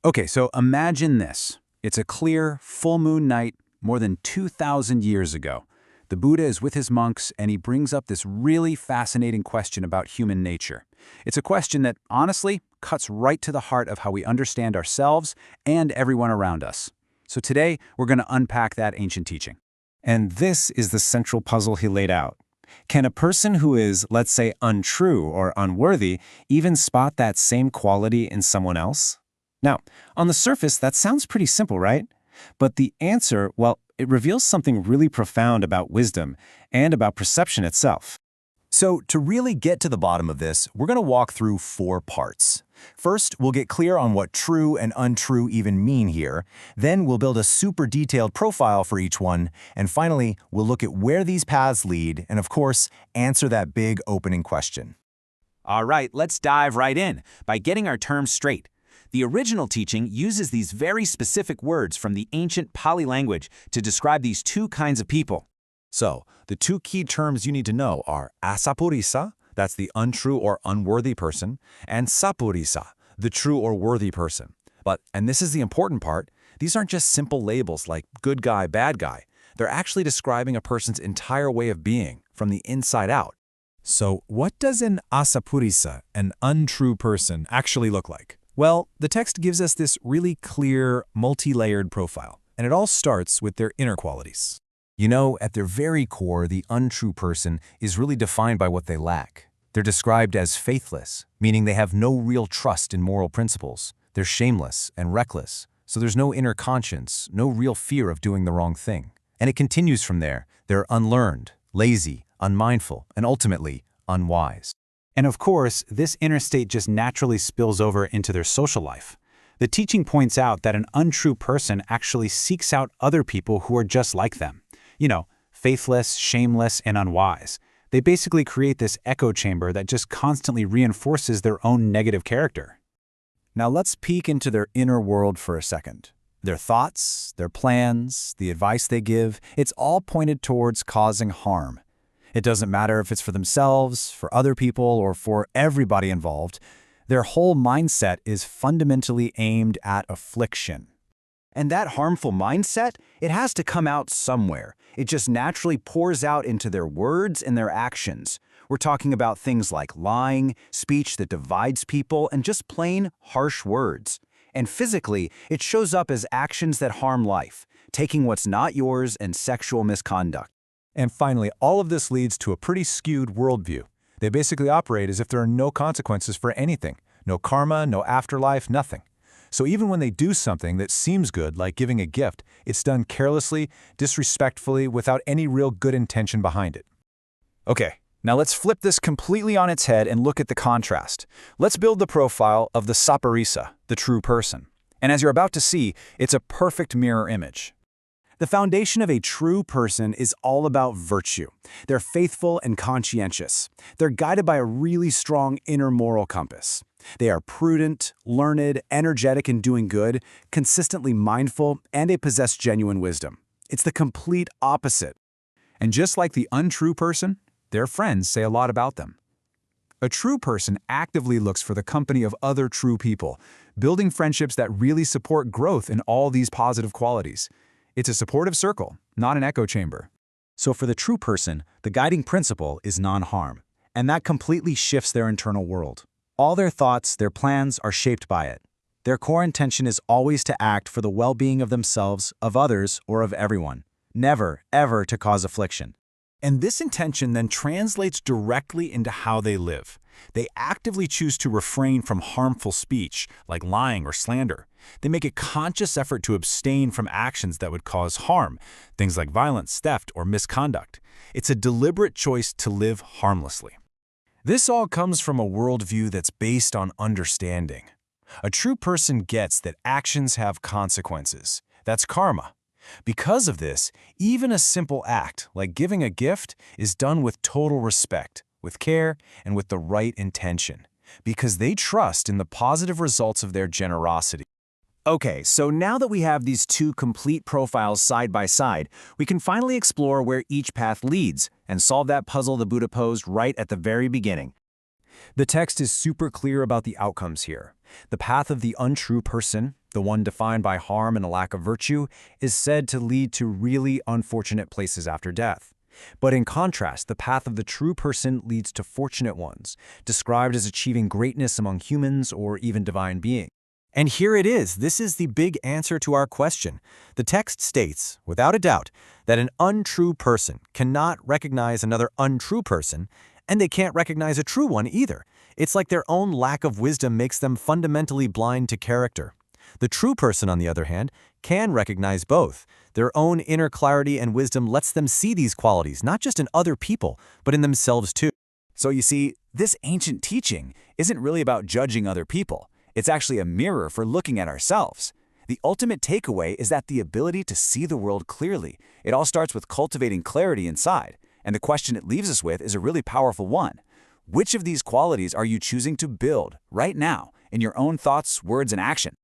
Okay, so imagine this. It's a clear, full moon night more than 2,000 years ago. The Buddha is with his monks, and he brings up this really fascinating question about human nature. It's a question that, honestly, cuts right to the heart of how we understand ourselves and everyone around us. So today, we're going to unpack that ancient teaching. And this is the central puzzle he laid out. Can a person who is, let's say, untrue or unworthy even spot that same quality in someone else? Now, on the surface, that sounds pretty simple, right? But the answer, well, it reveals something really profound about wisdom and about perception itself. So to really get to the bottom of this, we're going to walk through 4 parts. First, we'll get clear on what true and untrue even mean here. Then we'll build a super detailed profile for each one. And finally, we'll look at where these paths lead and, of course, answer that big opening question. All right, let's dive right in by getting our terms straight. The original teaching uses these very specific words from the ancient Pali language to describe these two kinds of people. So, the 2 key terms you need to know are asapurisa, that's the untrue or unworthy person, and sapurisa, the true or worthy person. But, and this is the important part, these aren't just simple labels like good guy, bad guy. They're actually describing a person's entire way of being, from the inside out. So, what does an asapurisa, an untrue person, actually look like? Well, the text gives us this really clear, multi-layered profile, and it all starts with their inner qualities. You know, at their very core, the untrue person is really defined by what they lack. They're described as faithless, meaning they have no real trust in moral principles. They're shameless and reckless, so there's no inner conscience, no real fear of doing the wrong thing. And it continues from there. They're unlearned, lazy, unmindful, and ultimately, unwise. And of course, this inner state just naturally spills over into their social life. The teaching points out that an untrue person actually seeks out other people who are just like them. You know, faithless, shameless, and unwise. They basically create this echo chamber that just constantly reinforces their own negative character. Now let's peek into their inner world for a second. Their thoughts, their plans, the advice they give, it's all pointed towards causing harm. It doesn't matter if it's for themselves, for other people, or for everybody involved. Their whole mindset is fundamentally aimed at affliction. And that harmful mindset, it has to come out somewhere. It just naturally pours out into their words and their actions. We're talking about things like lying, speech that divides people, and just plain harsh words. And physically, it shows up as actions that harm life, taking what's not yours and sexual misconduct. And finally, all of this leads to a pretty skewed worldview. They basically operate as if there are no consequences for anything. No karma, no afterlife, nothing. So even when they do something that seems good, like giving a gift, it's done carelessly, disrespectfully, without any real good intention behind it. Okay, now let's flip this completely on its head and look at the contrast. Let's build the profile of the sapurisa, the true person. And as you're about to see, it's a perfect mirror image. The foundation of a true person is all about virtue. They're faithful and conscientious. They're guided by a really strong inner moral compass. They are prudent, learned, energetic in doing good, consistently mindful, and they possess genuine wisdom. It's the complete opposite. And just like the untrue person, their friends say a lot about them. A true person actively looks for the company of other true people, building friendships that really support growth in all these positive qualities. It's a supportive circle, not an echo chamber. So for the true person, the guiding principle is non-harm, and that completely shifts their internal world. All their thoughts, their plans are shaped by it. Their core intention is always to act for the well-being of themselves, of others, or of everyone. Never, ever to cause affliction. And this intention then translates directly into how they live. They actively choose to refrain from harmful speech, like lying or slander. They make a conscious effort to abstain from actions that would cause harm, things like violence, theft, or misconduct. It's a deliberate choice to live harmlessly. This all comes from a worldview that's based on understanding. A true person gets that actions have consequences. That's karma. Because of this, even a simple act, like giving a gift, is done with total respect, with care, and with the right intention, because they trust in the positive results of their generosity. Okay, so now that we have these 2 complete profiles side by side, we can finally explore where each path leads and solve that puzzle the Buddha posed right at the very beginning. The text is super clear about the outcomes here. The path of the untrue person, the one defined by harm and a lack of virtue, is said to lead to really unfortunate places after death. But in contrast, the path of the true person leads to fortunate ones, described as achieving greatness among humans or even divine beings. And here it is. This is the big answer to our question. The text states, without a doubt, that an untrue person cannot recognize another untrue person, and they can't recognize a true one either. It's like their own lack of wisdom makes them fundamentally blind to character. The true person, on the other hand, can recognize both. Their own inner clarity and wisdom lets them see these qualities, not just in other people, but in themselves too. So you see, this ancient teaching isn't really about judging other people. It's actually a mirror for looking at ourselves. The ultimate takeaway is that the ability to see the world clearly, it all starts with cultivating clarity inside. And the question it leaves us with is a really powerful one. Which of these qualities are you choosing to build right now in your own thoughts, words, and action?